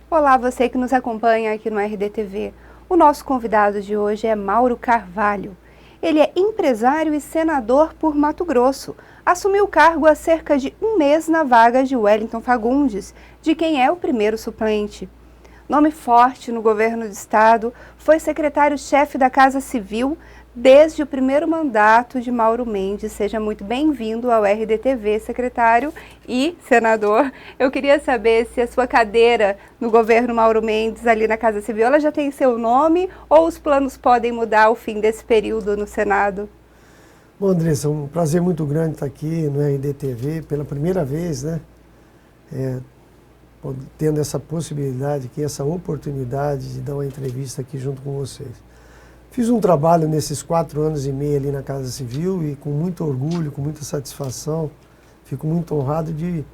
Olá, você que nos acompanha aqui no RDTV. O nosso convidado de hoje é Mauro Carvalho. Ele é empresário e senador por Mato Grosso. Assumiu o cargo há cerca de um mês na vaga de Wellington Fagundes, de quem é o primeiro suplente. Nome forte no governo do estado, foi secretário-chefe da Casa Civil desde o primeiro mandato de Mauro Mendes. Seja muito bem-vindo ao RDTV, secretário e senador. Eu queria saber se a sua cadeira no governo Mauro Mendes, ali na Casa Civil, ela já tem seu nome ou os planos podem mudar ao fim desse período no Senado? Bom, Andressa, é um prazer muito grande estar aqui no RDTV pela primeira vez, né? Tendo essa possibilidade aqui, essa oportunidade de dar uma entrevista aqui junto com vocês. Fiz um trabalho nesses 4 anos e meio ali na Casa Civil e com muito orgulho, com muita satisfação, fico muito honrado de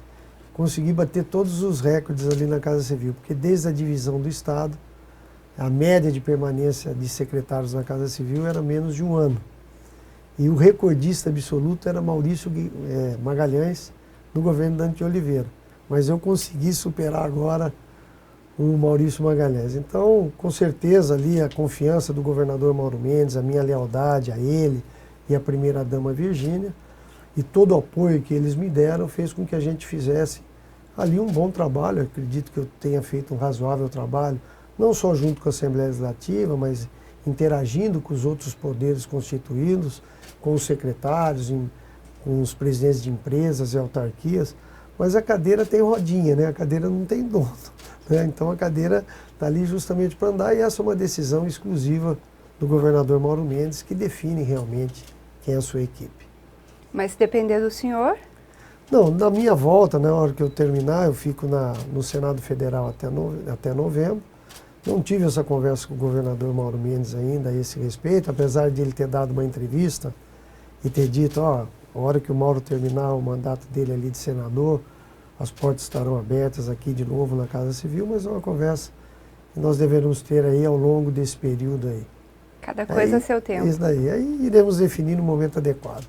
conseguir bater todos os recordes ali na Casa Civil, porque desde a divisão do Estado, a média de permanência de secretários na Casa Civil era menos de um ano. E o recordista absoluto era Maurício Magalhães, no governo Dante de Oliveira. Mas eu consegui superar agora o Maurício Magalhães. Então, com certeza ali a confiança do governador Mauro Mendes, a minha lealdade a ele e a primeira-dama Virgínia, e todo o apoio que eles me deram fez com que a gente fizesse ali um bom trabalho. Eu acredito que eu tenha feito um razoável trabalho, não só junto com a Assembleia Legislativa, mas interagindo com os outros poderes constituídos, com os secretários, com os presidentes de empresas e autarquias. Mas a cadeira tem rodinha, né? A cadeira não tem dono, né? Então a cadeira está ali justamente para andar, e essa é uma decisão exclusiva do governador Mauro Mendes, que define realmente quem é a sua equipe. Mas se depender do senhor? Não, na minha volta, na hora que eu terminar, eu fico no Senado Federal até novembro. Não tive essa conversa com o governador Mauro Mendes ainda a esse respeito, apesar de ele ter dado uma entrevista e ter dito, a hora que o Mauro terminar o mandato dele ali de senador, as portas estarão abertas aqui de novo na Casa Civil, mas é uma conversa que nós deveremos ter aí ao longo desse período aí. Cada coisa a seu tempo. Isso daí. Aí iremos definir no momento adequado.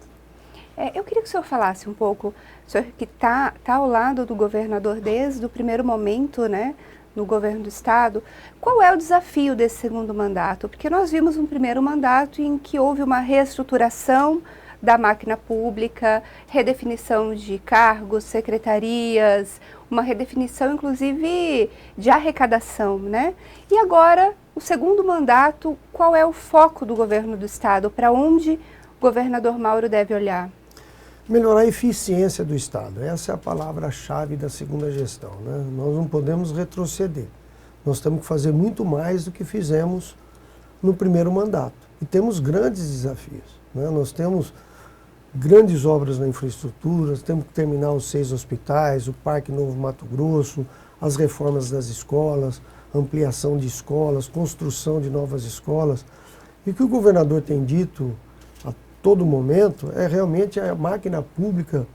Eu queria que o senhor falasse um pouco, o senhor que está ao lado do governador desde o primeiro momento, né, no governo do estado, qual é o desafio desse segundo mandato? Porque nós vimos um primeiro mandato em que houve uma reestruturação da máquina pública, redefinição de cargos, secretarias, uma redefinição inclusive de arrecadação, né? E agora, o segundo mandato, qual é o foco do governo do estado? Para onde o governador Mauro deve olhar? Melhorar a eficiência do Estado. Essa é a palavra-chave da segunda gestão, né? Nós não podemos retroceder. Nós temos que fazer muito mais do que fizemos no primeiro mandato. E temos grandes desafios, né? Nós temos grandes obras na infraestrutura, temos que terminar os 6 hospitais, o Parque Novo Mato Grosso, as reformas das escolas, ampliação de escolas, construção de novas escolas. E o que o governador tem dito todo momento é realmente a máquina pública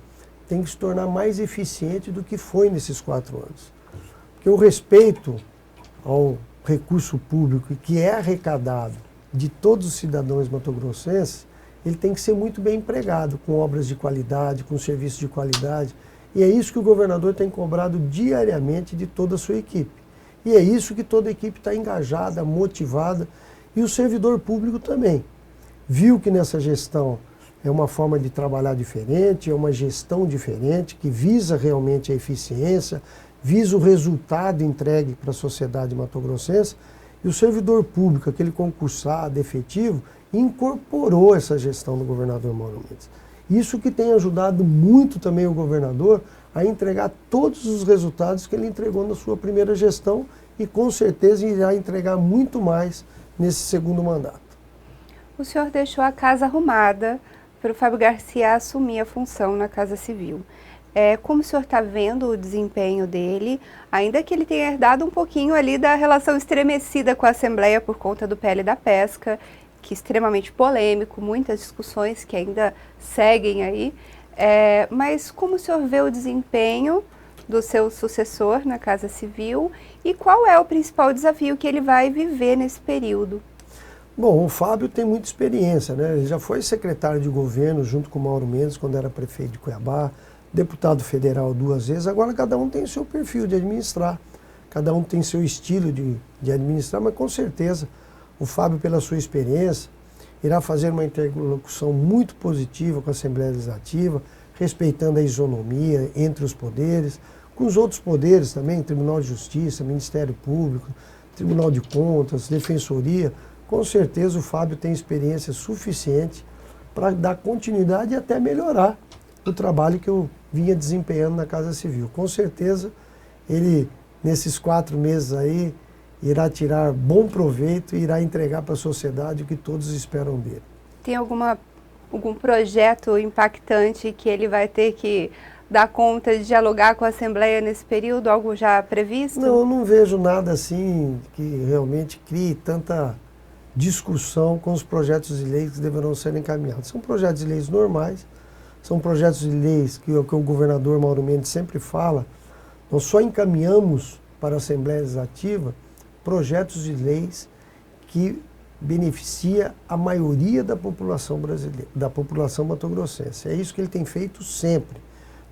tem que se tornar mais eficiente do que foi nesses 4 anos. Porque o respeito ao recurso público que é arrecadado de todos os cidadãos matogrossenses, ele tem que ser muito bem empregado, com obras de qualidade, com serviços de qualidade. E é isso que o governador tem cobrado diariamente de toda a sua equipe. E é isso que toda a equipe está engajada, motivada, e o servidor público também. Viu que nessa gestão é uma forma de trabalhar diferente, é uma gestão diferente, que visa realmente a eficiência, visa o resultado entregue para a sociedade matogrossense, e o servidor público, aquele concursado, efetivo, incorporou essa gestão do governador Mauro Mendes. Isso que tem ajudado muito também o governador a entregar todos os resultados que ele entregou na sua primeira gestão e com certeza irá entregar muito mais nesse segundo mandato. O senhor deixou a casa arrumada para o Fábio Garcia assumir a função na Casa Civil. Como o senhor está vendo o desempenho dele, ainda que ele tenha herdado um pouquinho ali da relação estremecida com a Assembleia por conta do PL da Pesca, que é extremamente polêmico, muitas discussões que ainda seguem aí, mas como o senhor vê o desempenho do seu sucessor na Casa Civil e qual é o principal desafio que ele vai viver nesse período? Bom, o Fábio tem muita experiência, né? Ele já foi secretário de governo junto com o Mauro Mendes, quando era prefeito de Cuiabá, deputado federal 2 vezes, agora cada um tem o seu perfil de administrar. cada um tem seu estilo de administrar, mas com certeza o Fábio, pela sua experiência, irá fazer uma interlocução muito positiva com a Assembleia Legislativa, respeitando a isonomia entre os poderes, com os outros poderes também, Tribunal de Justiça, Ministério Público, Tribunal de Contas, Defensoria. Com certeza o Fábio tem experiência suficiente para dar continuidade e até melhorar o trabalho que eu vinha desempenhando na Casa Civil. Com certeza ele, nesses 4 meses aí, irá tirar bom proveito e irá entregar para a sociedade o que todos esperam dele. Tem algum projeto impactante que ele vai ter que dar conta de dialogar com a Assembleia nesse período? Algo já previsto? Não, eu não vejo nada assim que realmente crie tanta discussão com os projetos de lei que deverão ser encaminhados. São projetos de leis normais, são projetos de leis que o governador Mauro Mendes sempre fala, nós só encaminhamos para a Assembleia Legislativa projetos de leis que beneficia a maioria da população brasileira, da população matogrossense. É isso que ele tem feito sempre,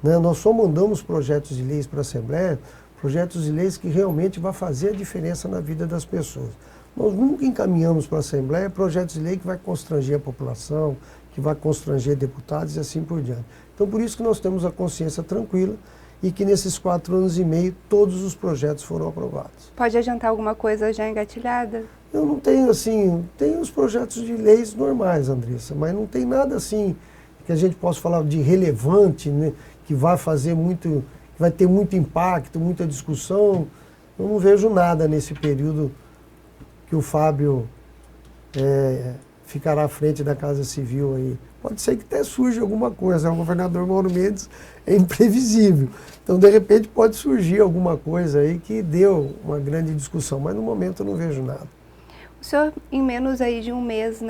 né? Nós só mandamos projetos de leis para a Assembleia, projetos de leis que realmente vão fazer a diferença na vida das pessoas. Nós nunca encaminhamos para a Assembleia projetos de lei que vai constranger a população, que vai constranger deputados e assim por diante. Então, por isso que nós temos a consciência tranquila e que nesses 4 anos e meio todos os projetos foram aprovados. Pode adiantar alguma coisa já engatilhada? Eu não tenho assim, tem os projetos de leis normais, Andressa, mas não tem nada assim que a gente possa falar de relevante, né, que vai fazer muito, que vai ter muito impacto, muita discussão. Eu não vejo nada nesse período que o Fábio ficará à frente da Casa Civil aí. Pode ser que até surja alguma coisa, o governador Mauro Mendes é imprevisível. Então, de repente, pode surgir alguma coisa aí que deu uma grande discussão, mas no momento eu não vejo nada. O senhor, em menos aí de um mês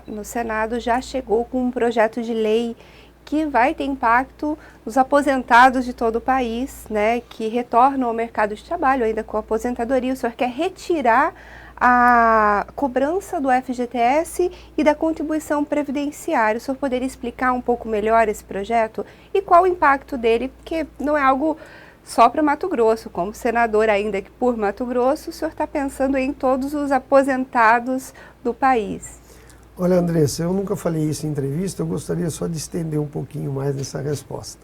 no Senado, já chegou com um projeto de lei que vai ter impacto nos aposentados de todo o país, né, que retornam ao mercado de trabalho ainda com a aposentadoria. O senhor quer retirar a cobrança do FGTS e da contribuição previdenciária. O senhor poderia explicar um pouco melhor esse projeto e qual o impacto dele, porque não é algo só para Mato Grosso. Como senador ainda que por Mato Grosso, o senhor está pensando em todos os aposentados do país. Olha, Andressa, eu nunca falei isso em entrevista, eu gostaria só de estender um pouquinho mais nessa resposta.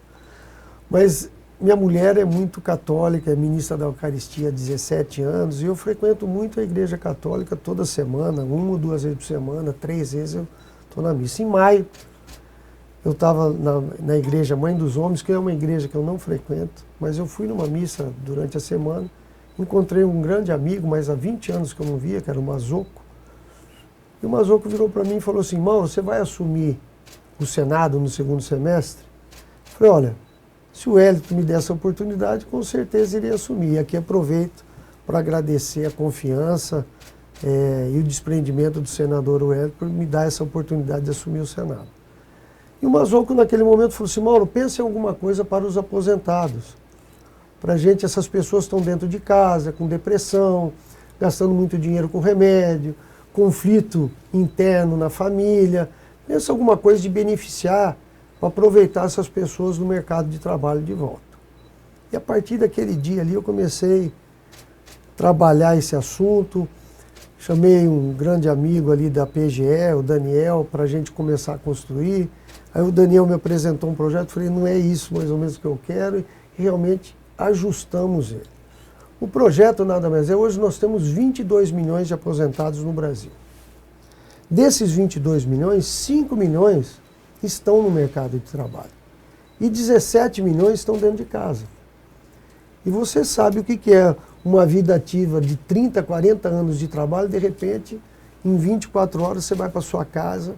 Mas minha mulher é muito católica, é ministra da Eucaristia há 17 anos, e eu frequento muito a Igreja Católica toda semana, 1 ou 2 vezes por semana, 3 vezes eu estou na missa. Em maio, eu estava na Igreja Mãe dos Homens, que é uma igreja que eu não frequento, mas eu fui numa missa durante a semana, encontrei um grande amigo, mas há 20 anos que eu não via, que era o Mazoco, e o Mazoco virou para mim e falou assim: Mauro, você vai assumir o Senado no 2º semestre? Eu falei: olha, se o Hélito me der essa oportunidade, com certeza iria assumir. E aqui aproveito para agradecer a confiança e o desprendimento do senador Hélito por me dar essa oportunidade de assumir o Senado. E o Mazoco, naquele momento, falou assim: Mauro, pense em alguma coisa para os aposentados. Para a gente, essas pessoas estão dentro de casa, com depressão, gastando muito dinheiro com remédio, conflito interno na família. Pensa alguma coisa de beneficiar, para aproveitar essas pessoas no mercado de trabalho de volta. E a partir daquele dia ali eu comecei a trabalhar esse assunto, chamei um grande amigo ali da PGE, o Daniel, para a gente começar a construir. Aí o Daniel me apresentou um projeto, falei: não é isso mais ou menos que eu quero, e realmente ajustamos ele. O projeto nada mais é, hoje nós temos 22 milhões de aposentados no Brasil. Desses 22 milhões, 5 milhões estão no mercado de trabalho. E 17 milhões estão dentro de casa. E você sabe o que é uma vida ativa de 30, 40 anos de trabalho, de repente, em 24 horas você vai para sua casa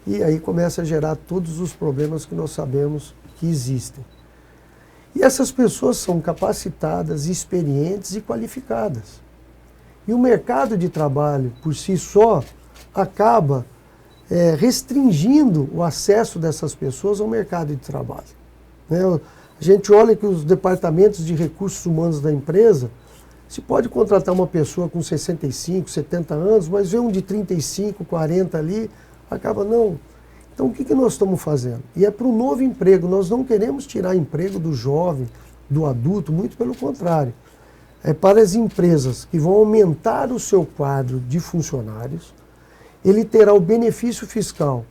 e aí começa a gerar todos os problemas que nós sabemos que existem. E essas pessoas são capacitadas, experientes e qualificadas. E o mercado de trabalho, por si só, acaba restringindo o acesso dessas pessoas ao mercado de trabalho. Né? A gente olha que os departamentos de recursos humanos da empresa, se pode contratar uma pessoa com 65, 70 anos, mas vê um de 35, 40 ali, acaba não. Então o que nós estamos fazendo? E é para o novo emprego, nós não queremos tirar emprego do jovem, do adulto, muito pelo contrário. para as empresas que vão aumentar o seu quadro de funcionários, ele terá o benefício fiscal.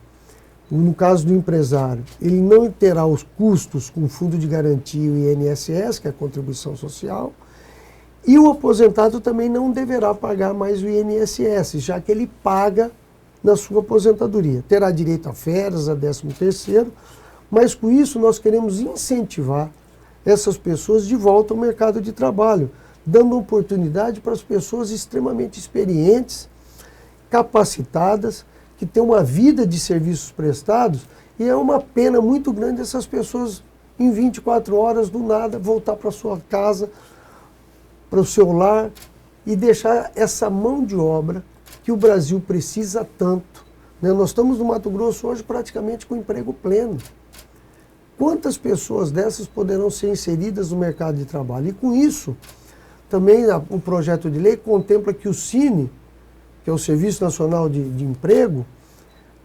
No caso do empresário, ele não terá os custos com o fundo de garantia e o INSS, que é a contribuição social, e o aposentado também não deverá pagar mais o INSS, já que ele paga na sua aposentadoria. Terá direito a férias, a 13º, mas com isso nós queremos incentivar essas pessoas de volta ao mercado de trabalho, dando oportunidade para as pessoas extremamente experientes, capacitadas, que têm uma vida de serviços prestados, e é uma pena muito grande essas pessoas, em 24 horas, do nada, voltar para sua casa, para o seu lar, e deixar essa mão de obra que o Brasil precisa tanto. Né? Nós estamos no Mato Grosso hoje praticamente com emprego pleno. Quantas pessoas dessas poderão ser inseridas no mercado de trabalho? E com isso, também o projeto de lei contempla que o SINE, que é o Serviço Nacional de Emprego,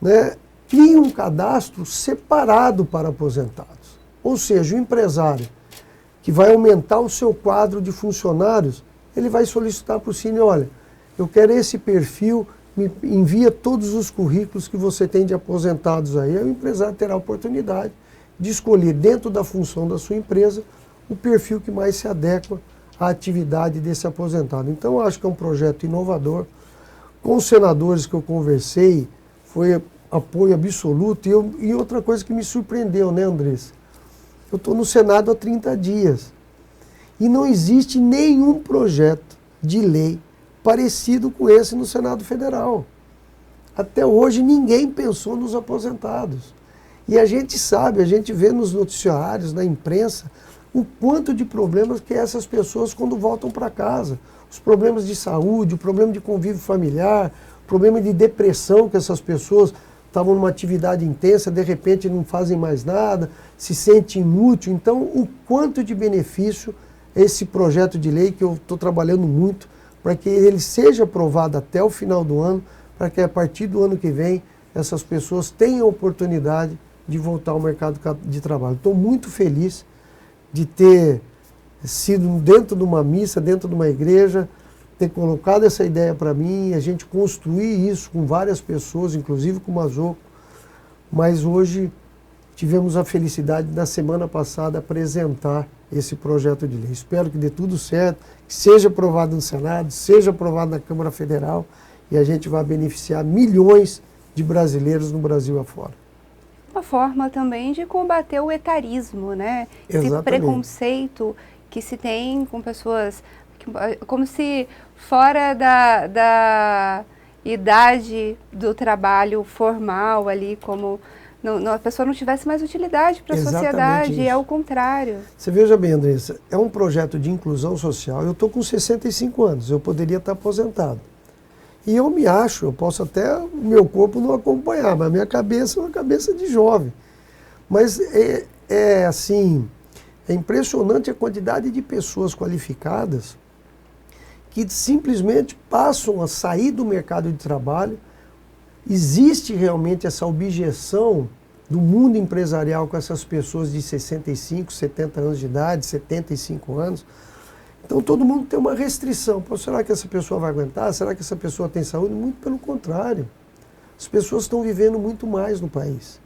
né, crie um cadastro separado para aposentados. Ou seja, o empresário que vai aumentar o seu quadro de funcionários, ele vai solicitar para o SINE, olha, eu quero esse perfil, me envia todos os currículos que você tem de aposentados aí. Aí o empresário terá a oportunidade de escolher dentro da função da sua empresa o perfil que mais se adequa à atividade desse aposentado. Então eu acho que é um projeto inovador. Com os senadores que eu conversei, foi apoio absoluto. E outra coisa que me surpreendeu, né, Andressa? Eu estou no Senado há 30 dias e não existe nenhum projeto de lei parecido com esse no Senado Federal. Até hoje ninguém pensou nos aposentados. E a gente sabe, a gente vê nos noticiários, na imprensa, o quanto de problemas que essas pessoas quando voltam para casa. Os problemas de saúde, o problema de convívio familiar, o problema de depressão que essas pessoas estavam numa atividade intensa, de repente não fazem mais nada, se sentem inútil. Então, o quanto de benefício esse projeto de lei, que eu estou trabalhando muito, para que ele seja aprovado até o final do ano, para que a partir do ano que vem essas pessoas tenham oportunidade de voltar ao mercado de trabalho. Estou muito feliz de ter sido dentro de uma missa, dentro de uma igreja, ter colocado essa ideia para mim, a gente construir isso com várias pessoas, inclusive com o Mazoco, mas hoje tivemos a felicidade, na semana passada, apresentar esse projeto de lei. Espero que dê tudo certo, que seja aprovado no Senado, seja aprovado na Câmara Federal e a gente vai beneficiar milhões de brasileiros no Brasil afora. Uma forma também de combater o etarismo, né? Exatamente. Esse preconceito que se tem com pessoas, como se fora da idade do trabalho formal ali, como a pessoa não tivesse mais utilidade para a sociedade, isso. É o contrário. Você veja bem, Andressa, é um projeto de inclusão social. Eu estou com 65 anos, eu poderia estar aposentado. E eu me acho, eu posso até o meu corpo não acompanhar, mas a minha cabeça é uma cabeça de jovem. Mas assim, é impressionante a quantidade de pessoas qualificadas que simplesmente passam a sair do mercado de trabalho. Existe realmente essa objeção do mundo empresarial com essas pessoas de 65, 70 anos de idade, 75 anos. Então todo mundo tem uma restrição. Pô, será que essa pessoa vai aguentar? Será que essa pessoa tem saúde? Muito pelo contrário. As pessoas estão vivendo muito mais no país.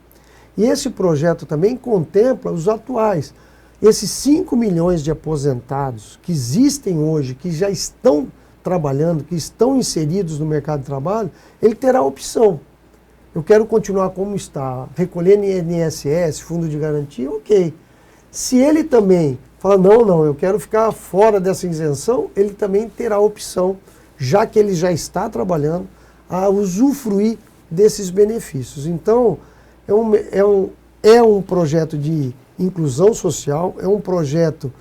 E esse projeto também contempla os atuais. Esses 5 milhões de aposentados que existem hoje, que já estão trabalhando, que estão inseridos no mercado de trabalho, ele terá a opção. Eu quero continuar como está, recolhendo INSS, fundo de garantia, ok. Se ele também fala, não, eu quero ficar fora dessa isenção, ele também terá a opção, já que ele já está trabalhando, a usufruir desses benefícios. Então, é um projeto de inclusão social, é um projeto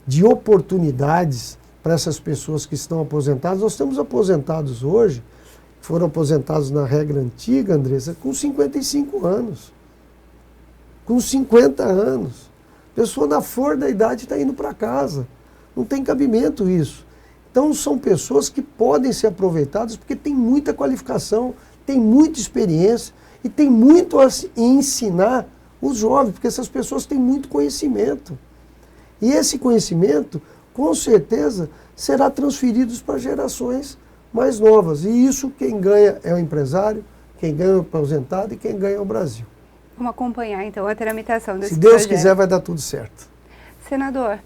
de oportunidades para essas pessoas que estão aposentadas. Nós temos aposentados hoje, que foram aposentados na regra antiga, Andressa, com 55 anos, com 50 anos. A pessoa na flor da idade está indo para casa. Não tem cabimento isso. Então são pessoas que podem ser aproveitadas porque tem muita qualificação, tem muita experiência e tem muito a ensinar os jovens, porque essas pessoas têm muito conhecimento. E esse conhecimento com certeza será transferido para gerações mais novas. E isso quem ganha é o empresário, quem ganha é o aposentado e quem ganha é o Brasil. Vamos acompanhar então a tramitação desse Se Deus projeto. quiser, vai dar tudo certo. Senador,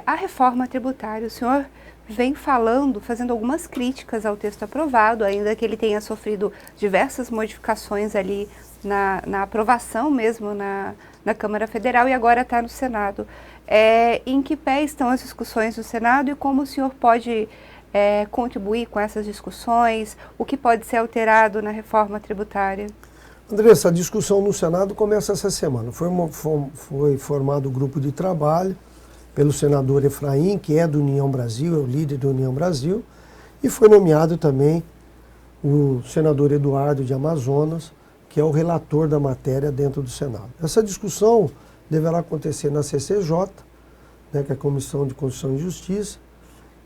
a reforma tributária, o senhor vem falando, fazendo algumas críticas ao texto aprovado, ainda que ele tenha sofrido diversas modificações ali na aprovação mesmo na Câmara Federal e agora está no Senado. Em que pé estão as discussões no Senado e como o senhor pode contribuir com essas discussões? O que pode ser alterado na reforma tributária? Andressa, a discussão no Senado começa essa semana. Foi formado o grupo de trabalho pelo senador Efraim, que é do União Brasil, é o líder do União Brasil, e foi nomeado também o senador Eduardo de Amazonas, que é o relator da matéria dentro do Senado. Essa discussão deverá acontecer na CCJ, né, que é a Comissão de Constituição e Justiça,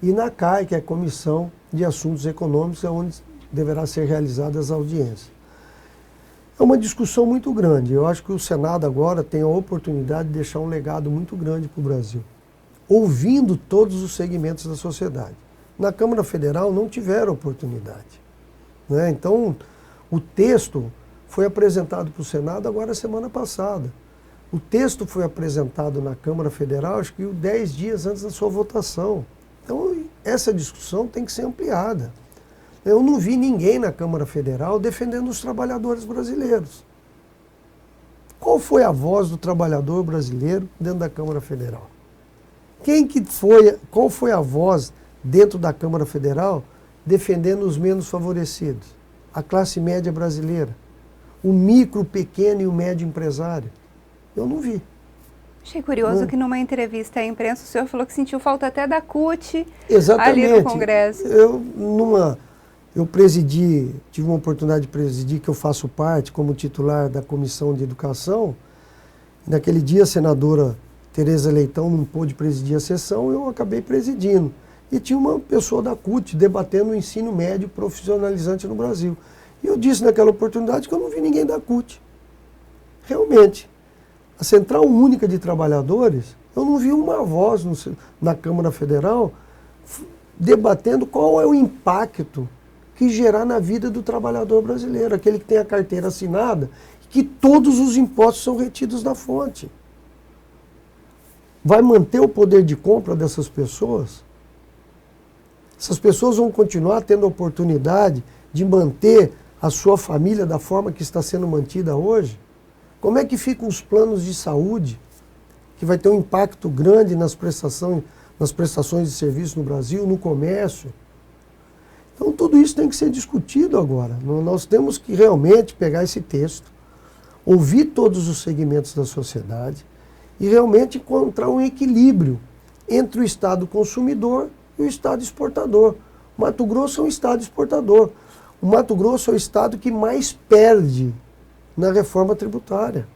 e na CAI, que é a Comissão de Assuntos Econômicos, é onde deverá ser realizadas as audiências. É uma discussão muito grande. Eu acho que o Senado agora tem a oportunidade de deixar um legado muito grande para o Brasil, ouvindo todos os segmentos da sociedade. Na Câmara Federal não tiveram oportunidade, né? Então, o texto foi apresentado para o Senado agora semana passada. O texto foi apresentado na Câmara Federal, acho que 10 dias antes da sua votação. Então, essa discussão tem que ser ampliada. Eu não vi ninguém na Câmara Federal defendendo os trabalhadores brasileiros. Qual foi a voz do trabalhador brasileiro dentro da Câmara Federal? Qual foi a voz dentro da Câmara Federal defendendo os menos favorecidos? A classe média brasileira, o micro, pequeno e o médio empresário. Eu não vi. Achei curioso que numa entrevista à imprensa o senhor falou que sentiu falta até da CUT Exatamente. ali no Congresso. Eu presidi, tive uma oportunidade de presidir, que eu faço parte como titular da Comissão de Educação. Naquele dia a senadora Tereza Leitão não pôde presidir a sessão, eu acabei presidindo. E tinha uma pessoa da CUT debatendo o ensino médio profissionalizante no Brasil. E eu disse naquela oportunidade que eu não vi ninguém da CUT. Realmente, a Central Única de Trabalhadores, eu não vi uma voz na Câmara Federal debatendo qual é o impacto que gerar na vida do trabalhador brasileiro, aquele que tem a carteira assinada, que todos os impostos são retidos da fonte. Vai manter o poder de compra dessas pessoas? Essas pessoas vão continuar tendo a oportunidade de manter a sua família da forma que está sendo mantida hoje? Como é que ficam os planos de saúde, que vai ter um impacto grande nas prestações de serviço no Brasil, no comércio? Então tudo isso tem que ser discutido agora. Nós temos que realmente pegar esse texto, ouvir todos os segmentos da sociedade e realmente encontrar um equilíbrio entre o Estado consumidor e o Estado exportador. O Mato Grosso é um Estado exportador. O Mato Grosso é o Estado que mais perde na reforma tributária.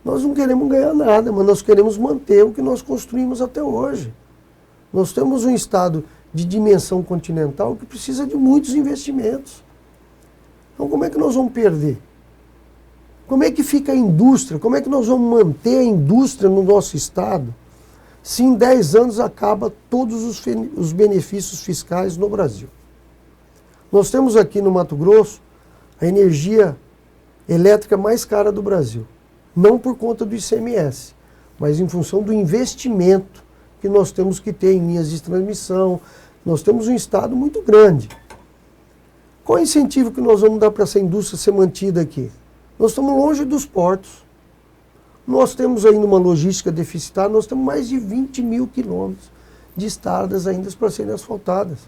Nós não queremos ganhar nada, mas nós queremos manter o que nós construímos até hoje. Nós temos um Estado de dimensão continental que precisa de muitos investimentos. Então como é que nós vamos perder? Como é que fica a indústria? Como é que nós vamos manter a indústria no nosso Estado se em 10 anos acaba todos os benefícios fiscais no Brasil? Nós temos aqui no Mato Grosso a energia elétrica mais cara do Brasil. Não por conta do ICMS, mas em função do investimento que nós temos que ter em linhas de transmissão. Nós temos um Estado muito grande. Qual é o incentivo que nós vamos dar para essa indústria ser mantida aqui? Nós estamos longe dos portos. Nós temos ainda uma logística deficitária, nós temos mais de 20 mil quilômetros de estradas ainda para serem asfaltadas.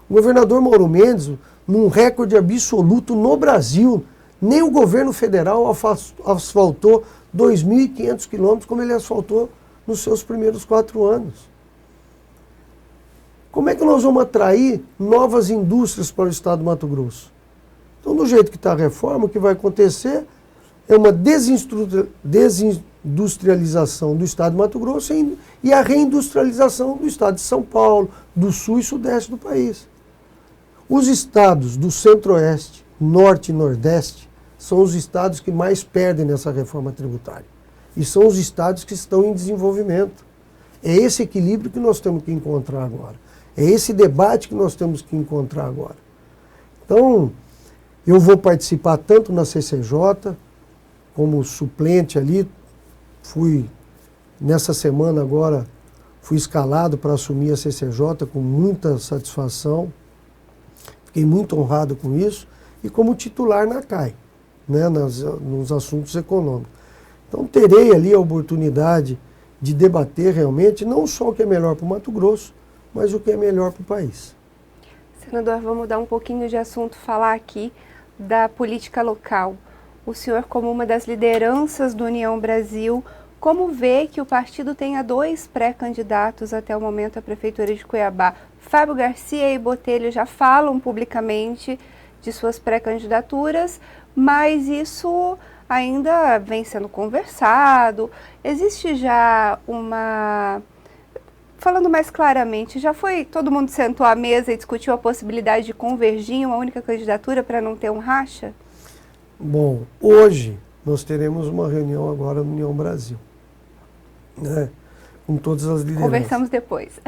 O governador Mauro Mendes, num recorde absoluto no Brasil, nem o governo federal asfaltou 2.500 quilômetros como ele asfaltou nos seus primeiros 4 anos. Como é que nós vamos atrair novas indústrias para o Estado do Mato Grosso? Então, do jeito que está a reforma, o que vai acontecer é uma desindustrialização do Estado do Mato Grosso e a reindustrialização do Estado de São Paulo, do Sul e Sudeste do país. Os estados do Centro-Oeste, Norte e Nordeste são os estados que mais perdem nessa reforma tributária. E são os estados que estão em desenvolvimento. É esse equilíbrio que nós temos que encontrar agora. É esse debate que nós temos que encontrar agora. Então, eu vou participar tanto na CCJ, como suplente ali, nessa semana agora, fui escalado para assumir a CCJ com muita satisfação, fiquei muito honrado com isso, e como titular na CAI, né, nos assuntos econômicos. Então terei ali a oportunidade de debater realmente não só o que é melhor para o Mato Grosso, mas o que é melhor para o país. Senador, vamos mudar um pouquinho de assunto, falar aqui da política local. O senhor, como uma das lideranças do União Brasil, como vê que o partido tenha 2 pré-candidatos até o momento à Prefeitura de Cuiabá? Fábio Garcia e Botelho já falam publicamente de suas pré-candidaturas, mas isso ainda vem sendo conversado. Existe já uma... Falando mais claramente, todo mundo sentou à mesa e discutiu a possibilidade de convergir em uma única candidatura para não ter um racha? Bom, hoje nós teremos uma reunião agora no União Brasil, né, com todas as lideranças. Conversamos depois.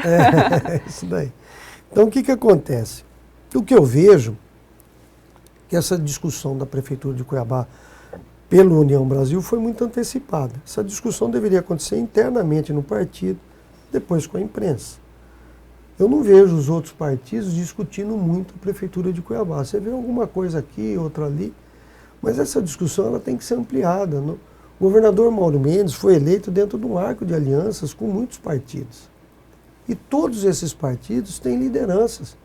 Isso daí. Então, o que acontece? O que eu vejo é que essa discussão da Prefeitura de Cuiabá pelo União Brasil foi muito antecipada. Essa discussão deveria acontecer internamente no partido, depois com a imprensa. Eu não vejo os outros partidos discutindo muito a Prefeitura de Cuiabá. Você vê alguma coisa aqui, outra ali, mas essa discussão ela tem que ser ampliada. O governador Mauro Mendes foi eleito dentro de um arco de alianças com muitos partidos. E todos esses partidos têm lideranças.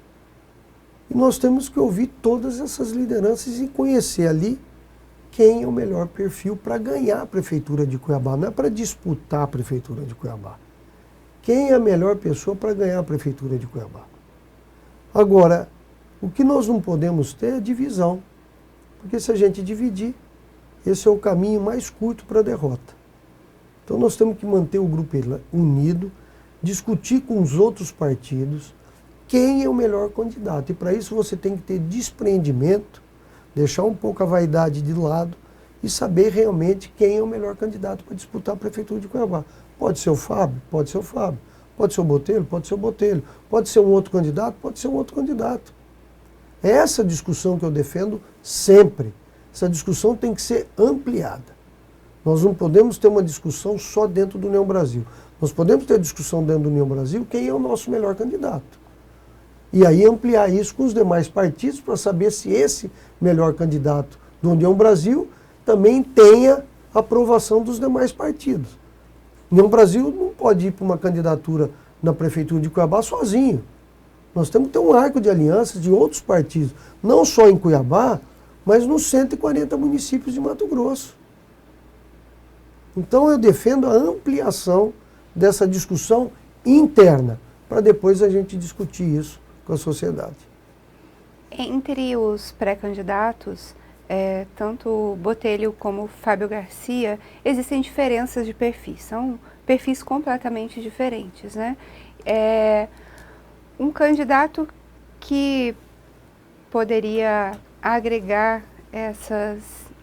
E nós temos que ouvir todas essas lideranças e conhecer ali quem é o melhor perfil para ganhar a Prefeitura de Cuiabá. Não é para disputar a Prefeitura de Cuiabá. Quem é a melhor pessoa para ganhar a Prefeitura de Cuiabá? Agora, o que nós não podemos ter é divisão. Porque se a gente dividir, esse é o caminho mais curto para a derrota. Então nós temos que manter o grupo unido, discutir com os outros partidos quem é o melhor candidato. E para isso você tem que ter despreendimento, deixar um pouco a vaidade de lado e saber realmente quem é o melhor candidato para disputar a Prefeitura de Cuiabá. Pode ser o Fábio? Pode ser o Fábio. Pode ser o Botelho? Pode ser o Botelho. Pode ser um outro candidato? Pode ser um outro candidato. É essa discussão que eu defendo sempre. Essa discussão tem que ser ampliada. Nós não podemos ter uma discussão só dentro do União Brasil. Nós podemos ter discussão dentro do União Brasil quem é o nosso melhor candidato. E aí ampliar isso com os demais partidos para saber se esse melhor candidato do União Brasil também tenha aprovação dos demais partidos. O União Brasil não pode ir para uma candidatura na Prefeitura de Cuiabá sozinho. Nós temos que ter um arco de alianças de outros partidos, não só em Cuiabá, mas nos 140 municípios de Mato Grosso. Então eu defendo a ampliação dessa discussão interna, para depois a gente discutir isso com a sociedade. Entre os pré-candidatos, tanto Botelho como Fábio Garcia, existem diferenças de perfis, são perfis completamente diferentes, né? Um candidato que poderia agregar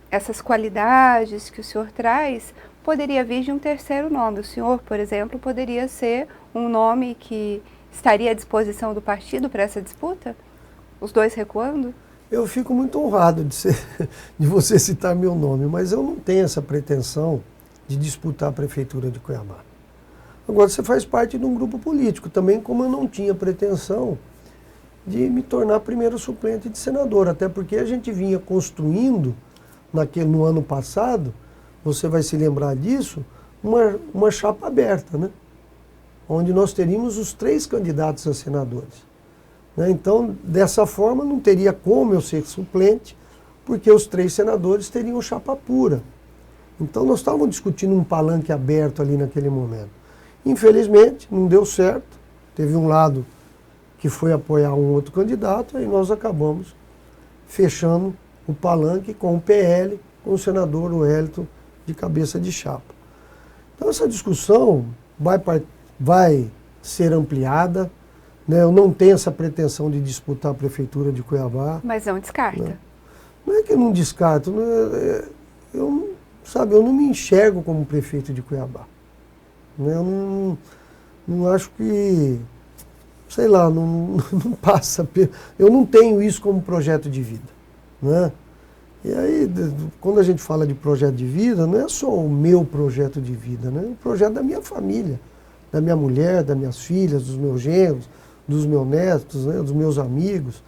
essas qualidades que o senhor traz, poderia vir de um terceiro nome. O senhor, por exemplo, poderia ser um nome que estaria à disposição do partido para essa disputa? Os dois recuando? Eu fico muito honrado de você citar meu nome, mas eu não tenho essa pretensão de disputar a Prefeitura de Cuiabá. Agora, você faz parte de um grupo político, também como eu não tinha pretensão de me tornar primeiro suplente de senador, até porque a gente vinha construindo, no ano passado, você vai se lembrar disso, uma chapa aberta, né? Onde nós teríamos os 3 candidatos a senadores. Né? Então, dessa forma, não teria como eu ser suplente, porque os 3 senadores teriam chapa pura. Então, nós estávamos discutindo um palanque aberto ali naquele momento. Infelizmente, não deu certo. Teve um lado que foi apoiar um outro candidato, e nós acabamos fechando o palanque com o PL, com o senador Wellington de cabeça de chapa. Então, essa discussão vai ser ampliada. Né? Eu não tenho essa pretensão de disputar a Prefeitura de Cuiabá. Mas não descarta. Né? Não é que eu não descarto. Eu não me enxergo como prefeito de Cuiabá. Né? não acho que, sei lá, não passa. Eu não tenho isso como projeto de vida, né? E aí, quando a gente fala de projeto de vida, não é só o meu projeto de vida, né? É o projeto da minha família, da minha mulher, das minhas filhas, dos meus genros, dos meus netos, né? Dos meus amigos.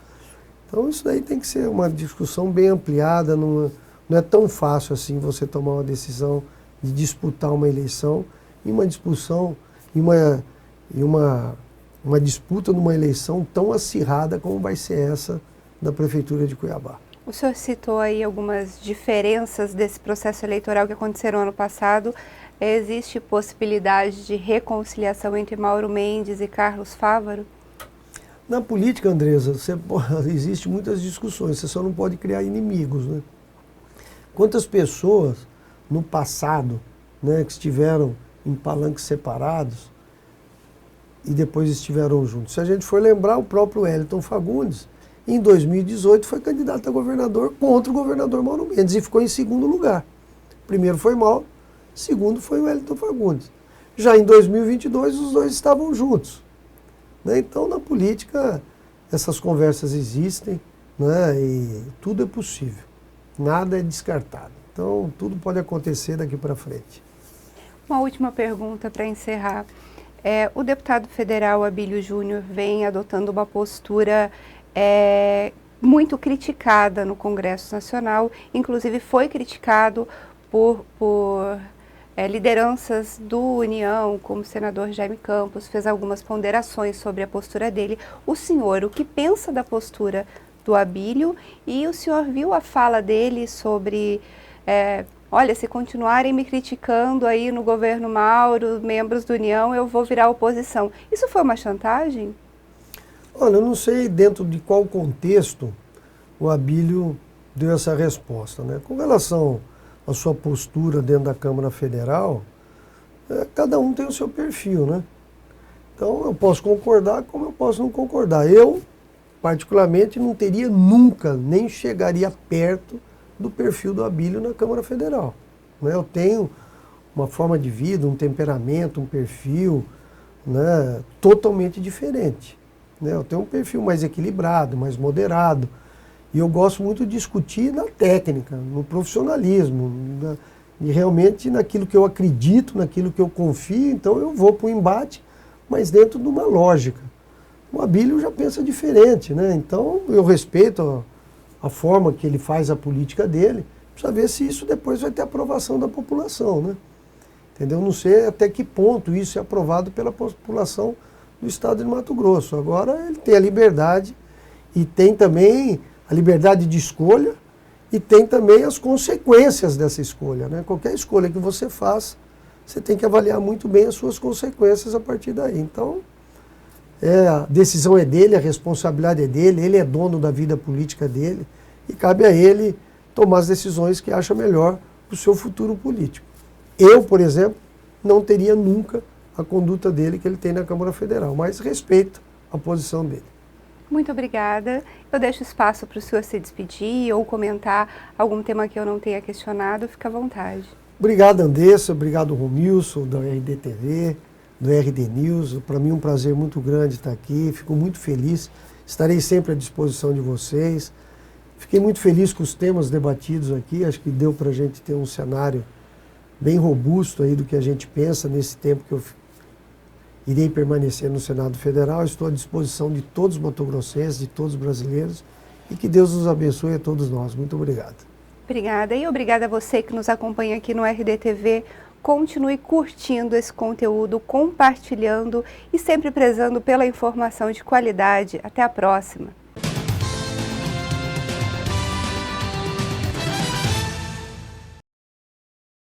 Então isso daí tem que ser uma discussão bem ampliada, não é tão fácil assim você tomar uma decisão de disputar uma eleição e uma discussão e uma disputa numa eleição tão acirrada como vai ser essa da Prefeitura de Cuiabá. O senhor citou aí algumas diferenças desse processo eleitoral que aconteceram ano passado. Existe possibilidade de reconciliação entre Mauro Mendes e Carlos Fávaro? Na política, Andresa, existe muitas discussões, você só não pode criar inimigos, né? Quantas pessoas no passado, né, que estiveram em palanques separados e depois estiveram juntos? Se a gente for lembrar, o próprio Wellington Fagundes, em 2018, foi candidato a governador contra o governador Mauro Mendes e ficou em segundo lugar. Primeiro foi Mauro, segundo foi o Wellington Fagundes. Já em 2022, os dois estavam juntos. Então, na política, essas conversas existem, né, e tudo é possível, nada é descartado. Então, tudo pode acontecer daqui para frente. Uma última pergunta para encerrar. O deputado federal Abílio Júnior vem adotando uma postura muito criticada no Congresso Nacional, inclusive foi criticado por lideranças do União, como o senador Jaime Campos, fez algumas ponderações sobre a postura dele. O senhor, o que pensa da postura do Abílio? E o senhor viu a fala dele sobre, olha, se continuarem me criticando aí no governo Mauro, membros do União, eu vou virar oposição. Isso foi uma chantagem? Olha, eu não sei dentro de qual contexto o Abílio deu essa resposta, né? Com relação a sua postura dentro da Câmara Federal, cada um tem o seu perfil, né? Então eu posso concordar como eu posso não concordar. Eu, particularmente, não teria nunca, nem chegaria perto do perfil do Abílio na Câmara Federal, né? Eu tenho uma forma de vida, um temperamento, um perfil, né, totalmente diferente, né? Eu tenho um perfil mais equilibrado, mais moderado. E eu gosto muito de discutir na técnica, no profissionalismo, e realmente naquilo que eu acredito, naquilo que eu confio. Então eu vou para o embate, mas dentro de uma lógica. O Abílio já pensa diferente, né? Então eu respeito a forma que ele faz a política dele, precisa ver se isso depois vai ter aprovação da população, né? Entendeu? Não sei até que ponto isso é aprovado pela população do estado de Mato Grosso. Agora ele tem a liberdade e tem também a liberdade de escolha e tem também as consequências dessa escolha, né? Qualquer escolha que você faça, você tem que avaliar muito bem as suas consequências a partir daí. Então, a decisão é dele, a responsabilidade é dele, ele é dono da vida política dele e cabe a ele tomar as decisões que acha melhor para o seu futuro político. Eu, por exemplo, não teria nunca a conduta dele que ele tem na Câmara Federal, mas respeito a posição dele. Muito obrigada. Eu deixo espaço para o senhor se despedir ou comentar algum tema que eu não tenha questionado. Fica à vontade. Obrigado, Andressa. Obrigado, Romilson, da RDTV, do RD News. Para mim é um prazer muito grande estar aqui. Fico muito feliz. Estarei sempre à disposição de vocês. Fiquei muito feliz com os temas debatidos aqui. Acho que deu para a gente ter um cenário bem robusto aí do que a gente pensa nesse tempo que eu irei permanecer no Senado Federal. Estou à disposição de todos os matogrossenses, de todos os brasileiros, e que Deus nos abençoe a todos nós. Muito obrigado. Obrigada, e obrigada a você que nos acompanha aqui no RDTV. Continue curtindo esse conteúdo, compartilhando e sempre prezando pela informação de qualidade. Até a próxima!